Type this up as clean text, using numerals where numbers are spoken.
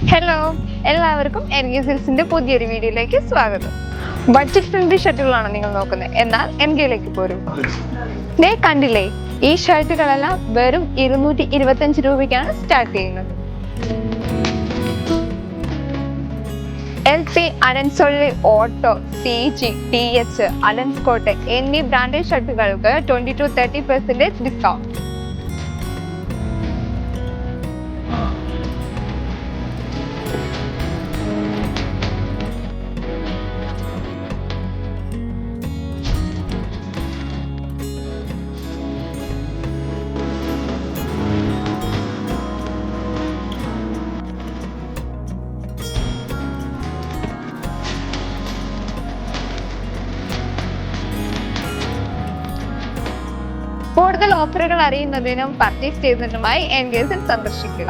Hello, എല്ലാവർക്കും എൻഗേസിന്റെ പുതിയൊരു വീഡിയോയിലേക്ക് സ്വാഗതം. ബഡ്ജറ്റ് ഫ്രണ്ട്ലി ഷർട്ടുകളാണ് നിങ്ങൾ നോക്കുന്നത്, എന്നാൽ എൻഗേയിലേക്ക് പോരും. ദേ കണ്ടില്ലേ, ഈ ഷർട്ടുകളെല്ലാം വെറും 225 രൂപയ്ക്കാണ് സ്റ്റാർട്ട് ചെയ്യുന്നത്. LC, Allen Solly, auto, CG, TH, അലൻസ്കോട്ട് എന്നീ ബ്രാൻഡഡ് ഷർട്ടുകൾക്ക് 20-30% ഡിസ്കൗണ്ട്. കൂടുതൽ ഓഫറുകൾ അറിയുന്നതിനും പർച്ചേസ് ചെയ്യുന്നതിനുമായി എൻഗേജിൽ സന്ദർശിക്കുക.